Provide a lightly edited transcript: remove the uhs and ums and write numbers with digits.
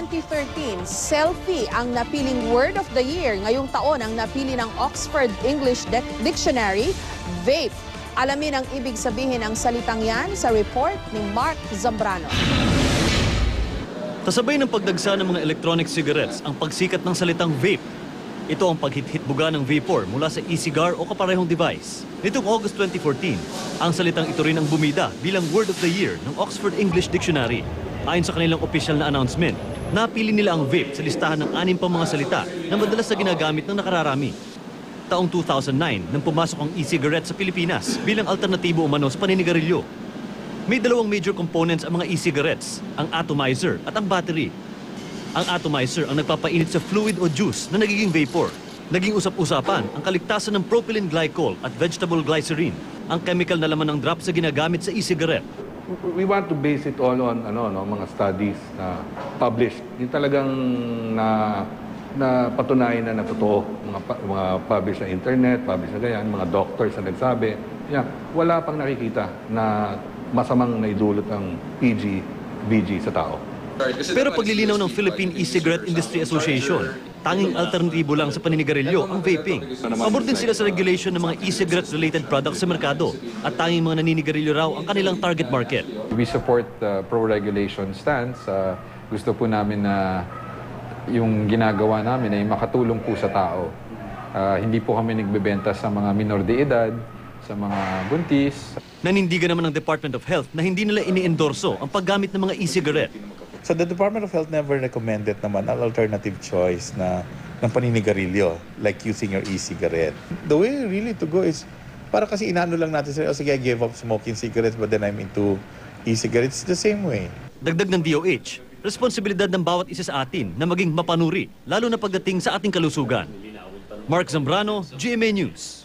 2013, selfie ang napiling word of the year. Ngayong taon ang napili ng Oxford English Dictionary, vape. Alamin ang ibig sabihin ng salitang yan sa report ni Mark Zambrano. Kasabay ng pagdagsa ng mga electronic cigarettes ang pagsikat ng salitang vape. Ito ang paghit-hitbuga ng vapor mula sa e-cigar o kaparehong device. Nitong August 2014, ang salitang ito rin ang bumida bilang Word of the Year ng Oxford English Dictionary. Ayon sa kanilang opisyal na announcement, napili nila ang vape sa listahan ng 6 pang mga salita na madalas na ginagamit ng nakararami. Taong 2009 nang pumasok ang e-cigarette sa Pilipinas bilang alternatibo umano sa paninigarilyo. May dalawang major components ang mga e-cigarettes, ang atomizer at ang battery. Ang atomizer ang nagpapainit sa fluid o juice na nagiging vapor. Naging usap-usapan ang kaligtasan ng propylene glycol at vegetable glycerin, ang chemical na laman ng drops na ginagamit sa e-cigarette. We want to base it all on mga studies na published. Yung talagang na patunayan na totoo. Mga published sa internet, published na ganyan, mga doctors na nagsabi. Yeah, wala pang nakikita na masamang naidulot ang PG-BG sa tao. Pero paglilinaw ng Philippine E-Cigarette Industry Association, tanging alternatibo lang sa paninigarilyo ang vaping. Pabor din sila sa regulation ng mga e-cigarette-related products sa merkado at tanging mga naninigarilyo raw ang kanilang target market. We support the pro-regulation stance. Gusto po namin na yung ginagawa namin ay makatulong po sa tao. Hindi po kami nagbebenta sa mga minor de edad, sa mga buntis. Nanindigan naman ng Department of Health na hindi nila ini-endorso ang paggamit ng mga e-cigarette. So the Department of Health never recommended naman an alternative choice na ng paninigarilyo, like using your e-cigarette. The way really to go is, para kasi inaano lang natin sa, sige, I gave up smoking cigarettes but then I'm into e-cigarettes, the same way. Dagdag ng DOH, responsibilidad ng bawat isa sa atin na maging mapanuri, lalo na pagdating sa ating kalusugan. Mark Zambrano, GMA News.